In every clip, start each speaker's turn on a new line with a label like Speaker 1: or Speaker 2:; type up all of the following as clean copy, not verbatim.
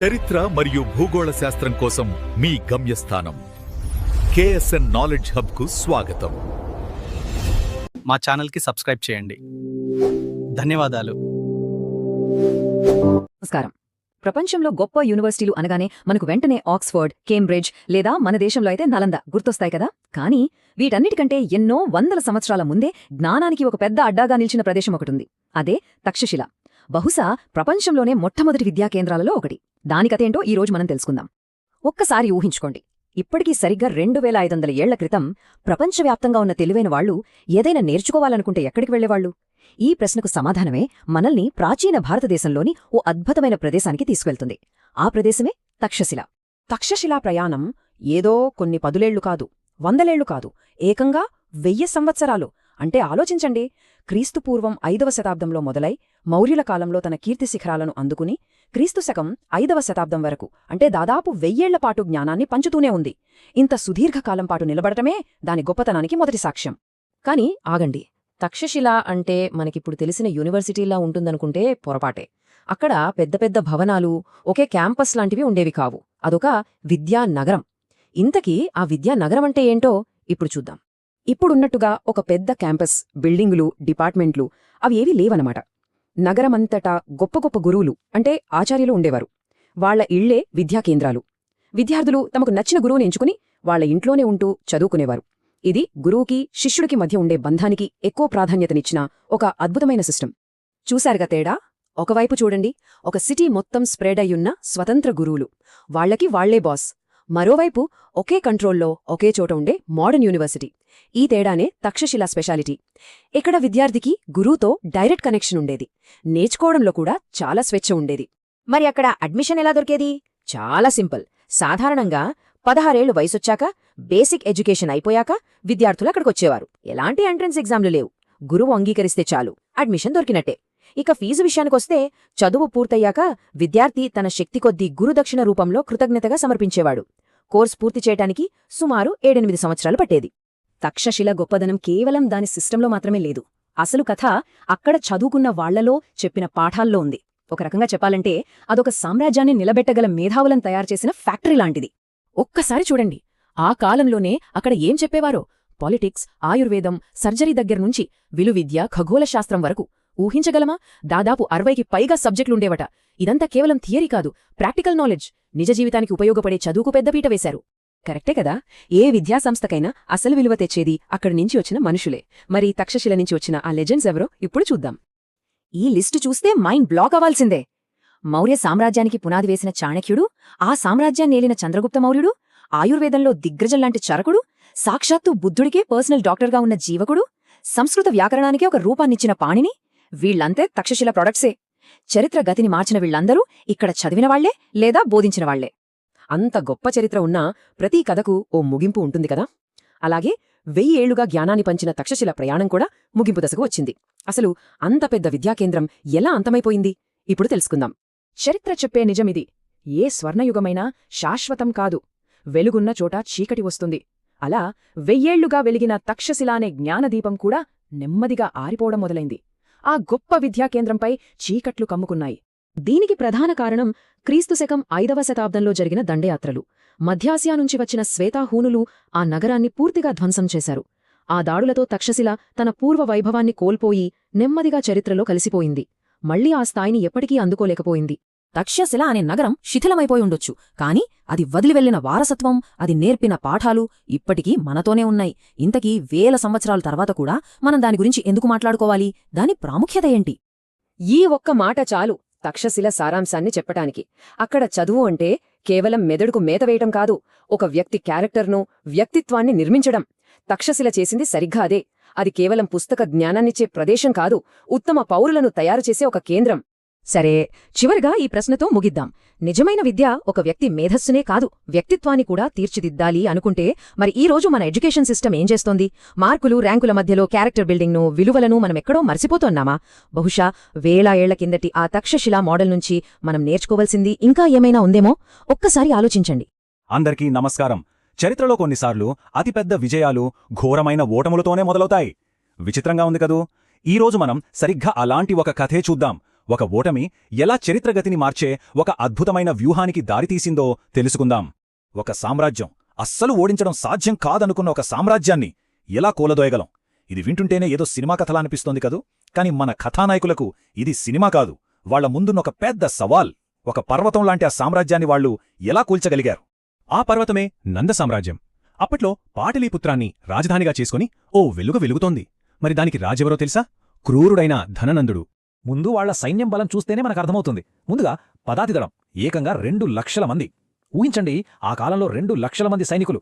Speaker 1: చరిత్ర మరియు భూగోళ శాస్త్రం కోసం మీ గమ్యస్థానం KSN నాలెడ్జ్ హబ్ కు స్వాగతం.
Speaker 2: మా ఛానల్కి సబ్స్క్రైబ్ చేయండి. ధన్యవాదాలు.
Speaker 3: నమస్కారం. ప్రపంచంలో గొప్ప యూనివర్సిటీలు అనగానే మనకు వెంటనే ఆక్స్ఫర్డ్, కేంబ్రిడ్జ్ లేదా మన దేశంలో అయితే నలంద గుర్తొస్తాయి కదా. కానీ వీటన్నిటికంటే ఎన్నో వందల సంవత్సరాల ముందే జ్ఞానానికి ఒక పెద్ద అడ్డాగా నిలిచిన ప్రదేశం ఒకటుంది. అదే తక్షశిల. బహుశా ప్రపంచంలోనే మొట్టమొదటి విద్యా కేంద్రాలలో ఒకటి. దానికతేంటో ఈరోజు మనం తెలుసుకుందాం. ఒక్కసారి ఊహించుకోండి, ఇప్పటికీ సరిగ్గా 2500 ఏళ్ల క్రితం ప్రపంచవ్యాప్తంగా ఉన్న తెలివైన వాళ్లు ఏదైనా నేర్చుకోవాలనుకుంటే ఎక్కడికి వెళ్లేవాళ్లు? ఈ ప్రశ్నకు సమాధానమే మనల్ని ప్రాచీన భారతదేశంలోని ఓ అద్భుతమైన ప్రదేశానికి తీసుకెళ్తుంది. ఆ ప్రదేశమే తక్షశిల.
Speaker 4: తక్షశిలా ప్రయాణం ఏదో కొన్ని పదులేళ్లు కాదు, వందలేళ్లు కాదు, ఏకంగా 1000 సంవత్సరాలు. అంటే ఆలోచించండి, క్రీస్తుపూర్వం 5వ శతాబ్దంలో మొదలై మౌర్యుల కాలంలో తన కీర్తిశిఖరాలను అందుకుని క్రీస్తుశకం 5వ శతాబ్దం వరకు, అంటే దాదాపు 1000 ఏళ్లపాటు జ్ఞానాన్ని పంచుతూనే ఉంది. ఇంత సుదీర్ఘకాలం పాటు నిలబడటమే దాని గొప్పతనానికి మొదటి సాక్ష్యం.
Speaker 3: కాని ఆగండి, తక్షశిల అంటే మనకిప్పుడు తెలిసిన యూనివర్సిటీలా ఉంటుందనుకుంటే పొరపాటే. అక్కడ పెద్ద పెద్ద భవనాలు, ఒకే క్యాంపస్ లాంటివి ఉండేవి కావు. అదొక విద్యానగరం. ఇంతకీ ఆ విద్యానగరం అంటే ఏంటో ఇప్పుడు చూద్దాం. ఇప్పుడున్నట్టుగా ఒక పెద్ద క్యాంపస్, బిల్డింగులు, డిపార్ట్మెంట్లు అవి ఏవీ లేవనమాట. నగరమంతటా గొప్ప గొప్ప గురువులు అంటే ఆచార్యులు ఉండేవారు. వాళ్ల ఇళ్లే విద్యాకేంద్రాలు. విద్యార్థులు తమకు నచ్చిన గురువుని ఎంచుకుని వాళ్ల ఇంట్లోనే ఉంటూ చదువుకునేవారు. ఇది గురువుకి శిష్యుడికి మధ్య ఉండే బంధానికి ఎక్కువ ప్రాధాన్యతనిచ్చిన ఒక అద్భుతమైన సిస్టమ్. చూశారుగా తేడా? ఒకవైపు చూడండి, ఒక సిటీ మొత్తం స్ప్రెడ్ అయ్యున్న స్వతంత్ర గురువులు, వాళ్లకి వాళ్లే బాస్. మరోవైపు ఒకే కంట్రోల్లో ఒకే చోట ఉండే మోడర్న్ యూనివర్సిటీ. ఈ తేడానే తక్షశిల స్పెషాలిటీ. ఇక్కడ విద్యార్థికి గురువుతో డైరెక్ట్ కనెక్షన్ ఉండేది. నేర్చుకోవడంలో కూడా చాలా స్వేచ్ఛ ఉండేది. మరి అక్కడ అడ్మిషన్ ఎలా దొరికేది? చాలా సింపుల్. సాధారణంగా 16 ఏళ్లు వయసొచ్చాక, బేసిక్ ఎడ్యుకేషన్ అయిపోయాక విద్యార్థులు అక్కడికొచ్చేవారు. ఎలాంటి ఎంట్రన్స్ ఎగ్జామ్లు లేవు. గురువు అంగీకరిస్తే చాలు, అడ్మిషన్ దొరికినట్టే. ఇక ఫీజు విషయానికొస్తే, చదువు పూర్తయ్యాక విద్యార్థి తన శక్తి కొద్దీ గురుదక్షిణ రూపంలో కృతజ్ఞతగా సమర్పించేవాడు. కోర్సు పూర్తి చేయటానికి సుమారు 7-8 సంవత్సరాలు పట్టేది. తక్షశిల గొప్పదనం కేవలం దాని సిస్టంలో మాత్రమే లేదు. అసలు కథ అక్కడ చదువుకున్న వాళ్లలో, చెప్పిన పాఠాల్లో ఉంది. ఒక రకంగా చెప్పాలంటే అదొక సామ్రాజ్యాన్ని నిలబెట్టగల మేధావులను తయారుచేసిన ఫ్యాక్టరీ లాంటిది. ఒక్కసారి చూడండి, ఆ కాలంలోనే అక్కడ ఏం చెప్పేవారో. పాలిటిక్స్, ఆయుర్వేదం, సర్జరీ దగ్గర్నుంచి విలువిద్య, ఖగోళశాస్త్రం వరకు. ఊహించగలమా? దాదాపు 60కి పైగా సబ్జెక్టులుండేవట. ఇదంతా కేవలం థియరీ కాదు, ప్రాక్టికల్ నాలెడ్జ్. నిజ జీవితానికి ఉపయోగపడే చదువుకు పెద్దపీట వేశారు. కరెక్టే కదా? ఏ విద్యాసంస్థకైనా అసలు విలువ తెచ్చేది అక్కడి నుంచి వచ్చిన మనుషులే. మరి తక్షశిల నుంచి వచ్చిన ఆ లెజెండ్స్ ఎవరో ఇప్పుడు చూద్దాం. ఈ లిస్టు చూస్తే మైండ్ బ్లాక్ అవ్వాల్సిందే. మౌర్య సామ్రాజ్యానికి పునాది వేసిన చాణక్యుడు, ఆ సామ్రాజ్యాన్నేలిన చంద్రగుప్త మౌర్యుడు, ఆయుర్వేదంలో దిగ్గజంలాంటి చరకుడు, సాక్షాత్తు బుద్ధుడికే పర్సనల్ డాక్టర్గా ఉన్న జీవకుడు, సంస్కృత వ్యాకరణానికి ఒక రూపాన్నిచ్చిన పాణిని, వీళ్లంతే తక్షశిల ప్రొడక్ట్సే. చరిత్ర గతిని మార్చిన వీళ్లందరూ ఇక్కడ చదివినవాళ్లే లేదా బోధించినవాళ్లే. అంత గొప్ప చరిత్ర ఉన్నా ప్రతి కథకు ఓ ముగింపు ఉంటుంది కదా. అలాగే 1000 ఏళ్లుగా జ్ఞానాన్ని పంచిన తక్షశిల ప్రయాణం కూడా ముగింపు దశకు వచ్చింది. అసలు అంత పెద్ద విద్యాకేంద్రం ఎలా అంతమైపోయింది? ఇప్పుడు తెలుసుకుందాం. చరిత్ర చెప్పే నిజమిది: ఏ స్వర్ణయుగమైనా శాశ్వతం కాదు. వెలుగున్న చోట చీకటి వస్తుంది. అలా 1000 ఏళ్లుగా వెలిగిన తక్షశిల అనే జ్ఞానదీపం కూడా నెమ్మదిగా ఆరిపోవడం మొదలైంది. ఆ గొప్ప విద్యాకేంద్రంపై చీకట్లు కమ్ముకున్నాయి. దీనికి ప్రధాన కారణం క్రీస్తుశకం 5వ శతాబ్దంలో జరిగిన దండయాత్రలు. మధ్యాసియా నుంచి వచ్చిన శ్వేతాహూనులు ఆ నగరాన్ని పూర్తిగా ధ్వంసం చేశారు. ఆ దాడులతో తక్షశిల తన పూర్వ వైభవాన్ని కోల్పోయి నెమ్మదిగా చరిత్రలో కలిసిపోయింది. మళ్లీ ఆ స్థాయిని ఎప్పటికీ అందుకోలేకపోయింది. తక్షశిల అనే నగరం శిథిలమైపోయి ఉండొచ్చు, కాని అది వదిలివెళ్లిన వారసత్వం, అది నేర్పిన పాఠాలు ఇప్పటికీ మనతోనే ఉన్నాయి. ఇంతకీ 1000 సంవత్సరాల తర్వాత కూడా మనం దాని గురించి ఎందుకు మాట్లాడుకోవాలి? దాని ప్రాముఖ్యత ఏంటి? ఈ ఒక్క మాట చాలు తక్షశిల సారాంశాన్ని చెప్పటానికి. అక్కడ చదువు అంటే కేవలం మెదడుకు మేతవేయటం కాదు, ఒక వ్యక్తి క్యారెక్టర్ను, వ్యక్తిత్వాన్ని నిర్మించడం. తక్షశిల చేసింది సరిగ్గా అదే. అది కేవలం పుస్తక జ్ఞానాన్నిచ్చే ప్రదేశం కాదు, ఉత్తమ పౌరులను తయారుచేసే ఒక కేంద్రం. సరే, చివరిగా ఈ ప్రశ్నతో ముగిద్దాం. నిజమైన విద్య ఒక వ్యక్తి మేధస్సునే కాదు, వ్యక్తిత్వాన్ని కూడా తీర్చిదిద్దాలి అనుకుంటే మరి ఈ రోజు మన ఎడ్యుకేషన్ సిస్టమ్ ఏం చేస్తోంది? మార్కులు, ర్యాంకుల మధ్యలో క్యారెక్టర్ బిల్డింగ్ను, విలువలను మనమెక్కడో మర్చిపోతున్నామా? బహుశా 1000 ఏళ్ల కిందటి ఆ తక్షశిల మోడల్ నుంచి మనం నేర్చుకోవలసింది ఇంకా ఏమైనా ఉందేమో? ఒక్కసారి ఆలోచించండి.
Speaker 5: అందరికీ నమస్కారం. చరిత్రలో కొన్నిసార్లు అతిపెద్ద విజయాలు ఘోరమైన ఓటములతోనే మొదలవుతాయి. విచిత్రంగా ఉంది కదూ? ఈరోజు మనం సరిగ్గా అలాంటి ఒక కథే చూద్దాం. ఒక ఓటమి ఎలా చరిత్రగతిని మార్చే ఒక అద్భుతమైన వ్యూహానికి దారితీసిందో తెలుసుకుందాం. ఒక సామ్రాజ్యం అస్సలు ఓడించడం సాధ్యం కాదనుకున్న ఒక సామ్రాజ్యాన్ని ఎలా కూలదోయగలం? ఇది వింటుంటేనే ఏదో సినిమా కథలా అనిపిస్తోంది కదూ. కాని మన కథానాయకులకు ఇది సినిమా కాదు, వాళ్ల ముందున్న ఒక పెద్ద సవాల్. ఒక పర్వతంలాంటి ఆ సామ్రాజ్యాన్ని వాళ్లు ఎలా కూల్చగలిగారు? ఆ పర్వతమే నంద సామ్రాజ్యం. అప్పట్లో పాటలీపుత్రాన్ని రాజధానిగా చేసుకుని ఓ వెలుగుతోంది. మరి దానికి రాజెవరో తెలుసా? క్రూరుడైన ధననందుడు. ముందు వాళ్ల సైన్యం బలం చూస్తేనే మనకర్థమవుతుంది. ముందుగా పదాతిదళం ఏకంగా 2 లక్షల మంది. ఊహించండి, ఆ కాలంలో 2 లక్షల మంది సైనికులు.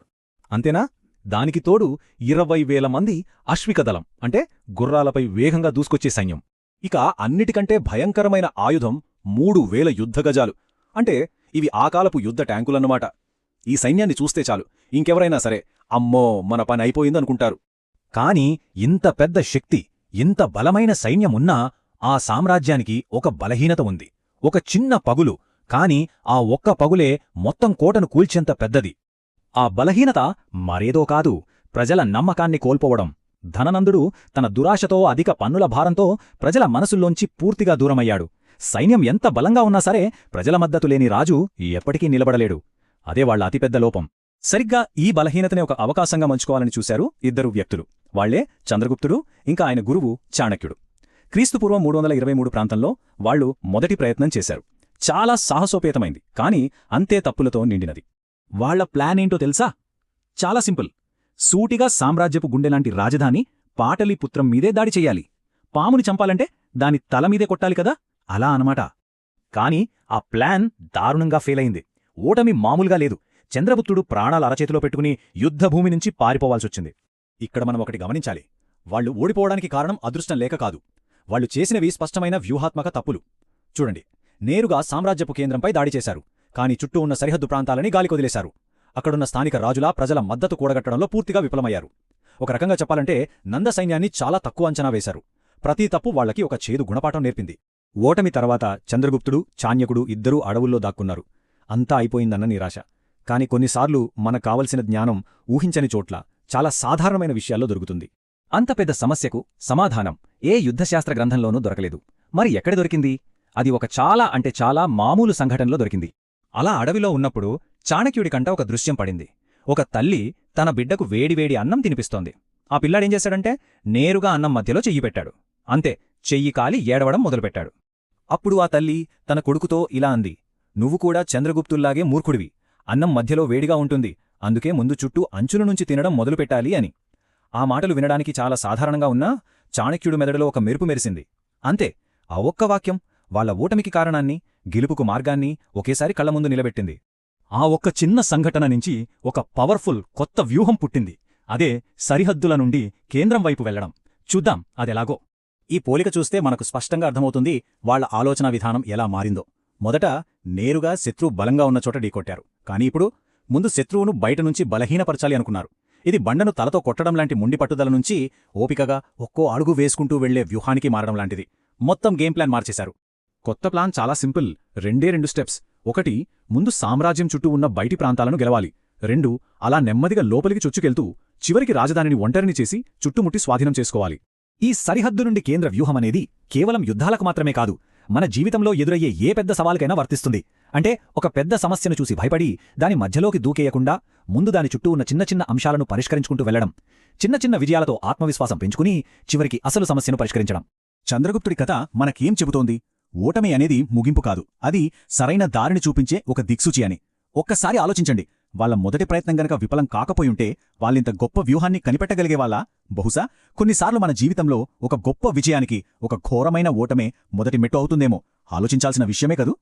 Speaker 5: అంతేనా? దానికి తోడు 20,000 మంది అశ్వికదళం, అంటే గుర్రాలపై వేగంగా దూసుకొచ్చే సైన్యం. ఇక అన్నిటికంటే భయంకరమైన ఆయుధం 3,000 యుద్ధగజాలు. అంటే ఇవి ఆ కాలపు యుద్ధ ట్యాంకులన్నమాట. ఈ సైన్యాన్ని చూస్తే చాలు ఇంకెవరైనా సరే అమ్మో మన పని అయిపోయిందనుకుంటారు. కాని ఇంత పెద్ద శక్తి, ఇంత బలమైన సైన్యమున్నా ఆ సామ్రాజ్యానికి ఒక బలహీనత ఉంది. ఒక చిన్న పగులు, కాని ఆ ఒక్క పగులే మొత్తం కోటను కూల్చేంత పెద్దది. ఆ బలహీనత మరేదో కాదు, ప్రజల నమ్మకాన్ని కోల్పోవడం. ధననందుడు తన దురాశతో, అధిక పన్నుల భారంతో ప్రజల మనసుల్లోంచి పూర్తిగా దూరమయ్యాడు. సైన్యం ఎంత బలంగా ఉన్నా సరే ప్రజల మద్దతు లేని రాజు ఎప్పటికీ నిలబడలేడు. అదే వాళ్ల అతిపెద్ద లోపం. సరిగ్గా ఈ బలహీనతనే ఒక అవకాశంగా మంచుకోవాలని చూశారు 2 వ్యక్తులు. వాళ్లే చంద్రగుప్తుడు, ఇంకా ఆయన గురువు చాణక్యుడు. క్రీస్తుపూర్వం 323 ప్రాంతంలో వాళ్లు మొదటి ప్రయత్నం చేశారు. చాలా సాహసోపేతమైంది, కాని అంతే తప్పులతో నిండినది. వాళ్ల ప్లానేంటో తెలుసా? చాలా సింపుల్. సూటిగా సామ్రాజ్యపు గుండెలాంటి రాజధాని పాటలీపుత్రం మీదే దాడి చెయ్యాలి. పాముని చంపాలంటే దాని తలమీదే కొట్టాలి కదా, అలా అనమాట. కాని ఆ ప్లాన్ దారుణంగా ఫెయిలయింది. ఓటమి మామూలుగా లేదు. చంద్రగుప్తుడు ప్రాణాల అరచేతిలో పెట్టుకుని యుద్ధభూమి నుంచి పారిపోవాల్సొచ్చింది. ఇక్కడ మనం ఒకటి గమనించాలి. వాళ్లు ఓడిపోవడానికి కారణం అదృష్టం లేక కాదు. వాళ్లు చేసినవి స్పష్టమైన వ్యూహాత్మక తప్పులు. చూడండి, నేరుగా సామ్రాజ్యపు కేంద్రంపై దాడి చేశారు, కాని చుట్టూ ఉన్న సరిహద్దు ప్రాంతాలని గాలికొదిలేశారు. అక్కడున్న స్థానిక రాజులా ప్రజల మద్దతు కూడగట్టడంలో పూర్తిగా విఫలమయ్యారు. ఒక రకంగా చెప్పాలంటే నంద సైన్యాన్ని చాలా తక్కువ అంచనా వేశారు. ప్రతి తప్పు వాళ్లకి ఒక చేదు గుణపాఠం నేర్పింది. ఓటమి తర్వాత చంద్రగుప్తుడు, చాణక్యుడు ఇద్దరూ అడవుల్లో దాక్కున్నారు. అంతా అయిపోయిందన్న నిరాశ. కాని కొన్నిసార్లు మనకు కావలసిన జ్ఞానం ఊహించని చోట్ల, చాలా సాధారణమైన విషయాల్లో దొరుకుతుంది. అంత పెద్ద సమస్యకు సమాధానం ఏ యుద్ధశాస్త్ర గ్రంథంలోనూ దొరకలేదు. మరి ఎక్కడ దొరికింది? అది ఒక చాలా మామూలు సంఘటనలో దొరికింది. అలా అడవిలో ఉన్నప్పుడు చాణక్యుడికంట ఒక దృశ్యం పడింది. ఒక తల్లి తన బిడ్డకు వేడివేడి అన్నం తినిపిస్తోంది. ఆ పిల్లాడేం చేశాడంటే నేరుగా అన్నం మధ్యలో చెయ్యి పెట్టాడు. అంతే, చెయ్యి కాలి ఏడవడం మొదలుపెట్టాడు. అప్పుడు ఆ తల్లి తన కొడుకుతో ఇలా అంది, నువ్వు కూడా చంద్రగుప్తుల్లాగే మూర్ఖుడివి. అన్నం మధ్యలో వేడిగా ఉంటుంది, అందుకే ముందు చుట్టూ అంచుల నుంచి తినడం మొదలుపెట్టాలి అని. ఆ మాటలు వినడానికి చాలా సాధారణంగా ఉన్నా చాణక్యుడి మెదడులో ఒక మెరుపు మెరిసింది. అంతే, ఆ ఒక్క వాక్యం వాళ్ల ఓటమికి కారణాన్ని, గెలుపుకు మార్గాన్ని ఒకేసారి కళ్లముందు నిలబెట్టింది. ఆ ఒక్క చిన్న సంఘటన నుంచి ఒక పవర్ఫుల్ కొత్త వ్యూహం పుట్టింది. అదే సరిహద్దుల నుండి కేంద్రం వైపు వెళ్లడం. చూద్దాం అదెలాగో. ఈ పోలిక చూస్తే మనకు స్పష్టంగా అర్థమవుతుంది వాళ్ల ఆలోచనా విధానం ఎలా మారిందో. మొదట నేరుగా శత్రువు బలంగా ఉన్న చోట ఢీకొట్టారు. కాని ఇప్పుడు ముందు శత్రువును బయటనుంచి బలహీనపరచాలి అనుకున్నారు. ఇది బండను తలతో కొట్టడం లాంటి ముండి పట్టుదల నుంచి ఓపికగా ఒక్కో అడుగు వేసుకుంటూ వెళ్లే వ్యూహానికి మారడం లాంటిది. మొత్తం గేమ్ ప్లాన్ మార్చేశారు. కొత్త ప్లాన్ చాలా సింపుల్. 2 స్టెప్స్. 1, ముందు సామ్రాజ్యం చుట్టూ ఉన్న బయటి ప్రాంతాలను గెలవాలి. 2, అలా నెమ్మదిగా లోపలికి చొచ్చుకెళ్తూ చివరికి రాజధానిని ఒంటరిని చేసి చుట్టుముట్టి స్వాధీనం చేసుకోవాలి. ఈ సరిహద్దు నుండి కేంద్ర వ్యూహమనేది కేవలం యుద్ధాలకు మాత్రమే కాదు, మన జీవితంలో ఎదురయ్యే ఏ పెద్ద సవాలుకైనా వర్తిస్తుంది. అంటే ఒక పెద్ద సమస్యను చూసి భయపడి దాని మధ్యలోకి దూకేయకుండా ముందు దాని చుట్టూ ఉన్న చిన్న చిన్న అంశాలను పరిష్కరించుకుంటూ వెళ్లడం. చిన్న చిన్న విజయాలతో ఆత్మవిశ్వాసం పెంచుకుని చివరికి అసలు సమస్యను పరిష్కరించడం. చంద్రగుప్తుడి కథ మనకేం చెబుతోంది? ఓటమి అనేది ముగింపు కాదు, అది సరైన దారిని చూపించే ఒక దిక్సూచి అని. ఒక్కసారి ఆలోచించండి, వాళ్ల మొదటి ప్రయత్నం గనక విఫలం కాకపోయుంటే వాళ్ళింత గొప్ప వ్యూహాన్ని కనిపెట్టగలిగేవాళ్ళా? బహుశా కొన్నిసార్లు మన జీవితంలో ఒక గొప్ప విజయానికి ఒక ఘోరమైన ఓటమే మొదటి మెట్టు అవుతుందేమో. ఆలోచించాల్సిన విషయమే కదూ.